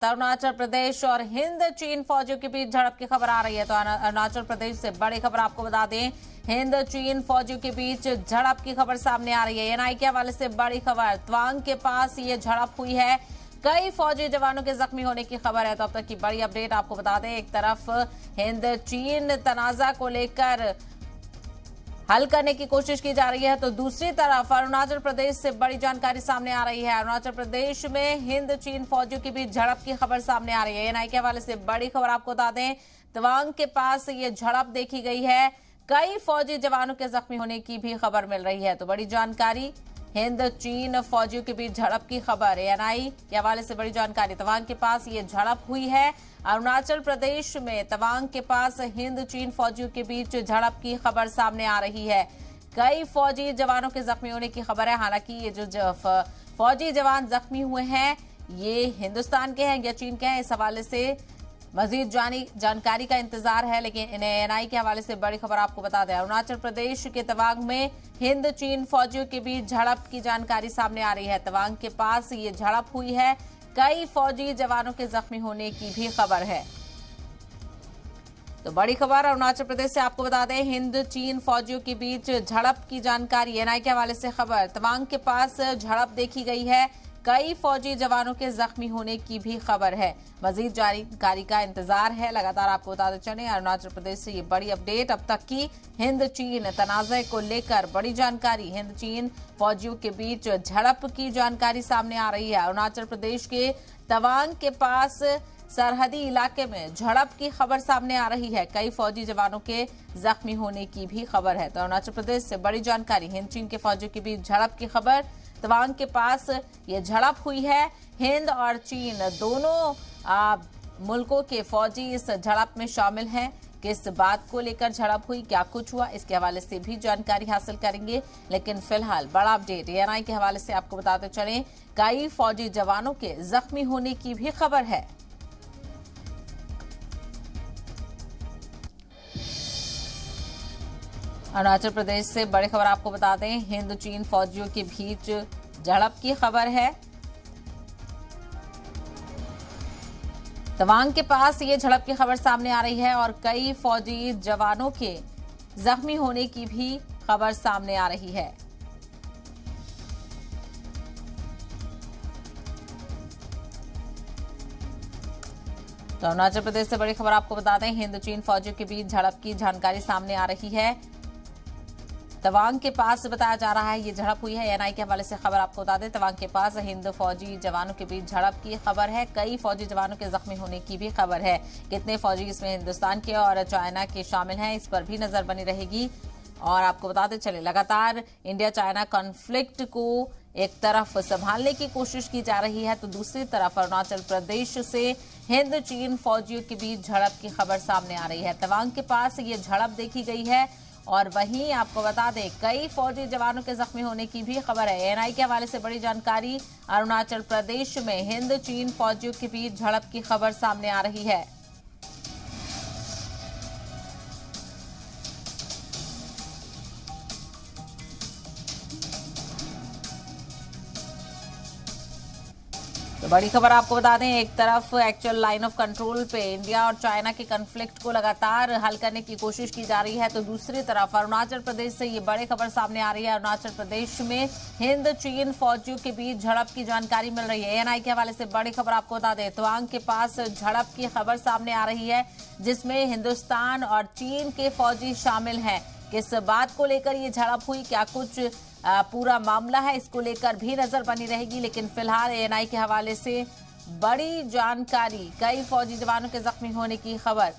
अरुणाचल प्रदेश और हिंद चीन फौजियों के बीच झड़प की खबर आ रही है। तो अरुणाचल प्रदेश से बड़ी खबर आपको बता दें, हिंद चीन फौजियों के बीच झड़प की खबर सामने आ रही है। एएनआई के हवाले से बड़ी खबर, तवांग के पास ये झड़प हुई है, कई फौजी जवानों के जख्मी होने की खबर है। तो अब तक की बड़ी अपडेट आपको बता दें, एक तरफ हिंद चीन तनाजा को लेकर हल करने की कोशिश की जा रही है, तो दूसरी तरफ अरुणाचल प्रदेश से बड़ी जानकारी सामने आ रही है। अरुणाचल प्रदेश में हिंद चीन फौजियों के बीच झड़प की खबर सामने आ रही है। एएनआई के हवाले से बड़ी खबर आपको बता दें, तवांग के पास ये झड़प देखी गई है, कई फौजी जवानों के जख्मी होने की भी खबर मिल रही है। तो बड़ी जानकारी, हिंद चीन फौजियों के बीच झड़प की खबर, एएनआई के हवाले से बड़ी जानकारी। तवांग के पास ये झड़प हुई है, अरुणाचल प्रदेश में तवांग के पास हिंद चीन फौजियों के बीच झड़प की खबर सामने आ रही है, कई फौजी जवानों के जख्मी होने की खबर है। हालांकि ये जो फौजी जवान जख्मी हुए हैं ये हिंदुस्तान के हैं या चीन के हैं, इस हवाले से मजीद जानकारी का इंतजार है। लेकिन एएनआई के हवाले से बड़ी खबर आपको बता दें, अरुणाचल प्रदेश के तवांग में हिंद चीन फौजियों के बीच झड़प की जानकारी सामने आ रही है। तवांग के पास ये झड़प हुई है, कई फौजी जवानों के जख्मी होने की भी खबर है। तो बड़ी खबर अरुणाचल प्रदेश से आपको बता दें, हिंद चीन फौजियों के बीच झड़प की जानकारी, एएनआई के हवाले से खबर, तवांग के पास झड़प देखी गई है, कई फौजी जवानों के जख्मी होने की भी खबर है। मजीद जानकारी का इंतजार है, लगातार आपको बताते चले अरुणाचल प्रदेश से ये बड़ी अपडेट। अब तक की हिंद चीन तनाज़े को लेकर बड़ी जानकारी, हिंद चीन फौजियों के बीच झड़प की जानकारी सामने आ रही है। अरुणाचल प्रदेश के तवांग के पास सरहदी इलाके में झड़प की खबर सामने आ रही है, कई फौजी जवानों के जख्मी होने की भी खबर है। तो अरुणाचल प्रदेश से बड़ी जानकारी, हिंद चीन के फौजियों के बीच झड़प की खबर, तवांग के पास ये झड़प हुई है, हिंद और चीन दोनों मुल्कों के फौजी इस झड़प में शामिल हैं। किस बात को लेकर झड़प हुई, क्या कुछ हुआ, इसके हवाले से भी जानकारी हासिल करेंगे। लेकिन फिलहाल बड़ा अपडेट एएनआई के हवाले से आपको बताते चलें, कई फौजी जवानों के जख्मी होने की भी खबर है। अरुणाचल प्रदेश से बड़ी खबर आपको बता दें, हिंद चीन फौजियों के बीच झड़प की खबर है, तवांग के पास ये झड़प की खबर सामने आ रही है और कई फौजी जवानों के जख्मी होने की भी खबर सामने आ रही है। तो अरुणाचल प्रदेश से बड़ी खबर आपको बता दें, हिंद चीन फौजियों के बीच झड़प की जानकारी सामने आ रही है, तवांग के पास बताया जा रहा है ये झड़प हुई है। एएनआई के हवाले से खबर आपको बता दें, तवांग के पास हिंद फौजी जवानों के बीच झड़प की खबर है, कई फौजी जवानों के जख्मी होने की भी खबर है। कितने फौजी इसमें हिंदुस्तान के और चाइना के शामिल हैं, इस पर भी नजर बनी रहेगी। और आपको बताते चले, लगातार इंडिया चाइना कॉन्फ्लिक्ट को एक तरफ संभालने की कोशिश की जा रही है, तो दूसरी तरफ अरुणाचल प्रदेश से हिंद चीन फौजियों के बीच झड़प की खबर सामने आ रही है। तवांग के पास ये झड़प देखी गई है और वहीं आपको बता दें, कई फौजी जवानों के जख्मी होने की भी खबर है। एएनआई के हवाले से बड़ी जानकारी, अरुणाचल प्रदेश में हिंद चीन फौजियों के बीच झड़प की खबर सामने आ रही है। तो बड़ी खबर आपको बता दें, एक तरफ एक्चुअल लाइन ऑफ कंट्रोल पे इंडिया और चाइना के कॉन्फ्लिक्ट को लगातार हल करने की कोशिश की जा रही है, तो दूसरी तरफ अरुणाचल प्रदेश से ये बड़ी खबर सामने आ रही है। अरुणाचल प्रदेश में हिंद चीन फौजियों के बीच झड़प की जानकारी मिल रही है। एएनआई के हवाले से बड़ी खबर आपको बता दें, तवांग के पास झड़प की खबर सामने आ रही है, जिसमें हिंदुस्तान और चीन के फौजी शामिल हैं। किस बात को लेकर ये झड़प हुई, क्या कुछ पूरा मामला है, इसको लेकर भी नजर बनी रहेगी। लेकिन फिलहाल एएनआई के हवाले से बड़ी जानकारी, कई फौजी जवानों के जख्मी होने की खबर।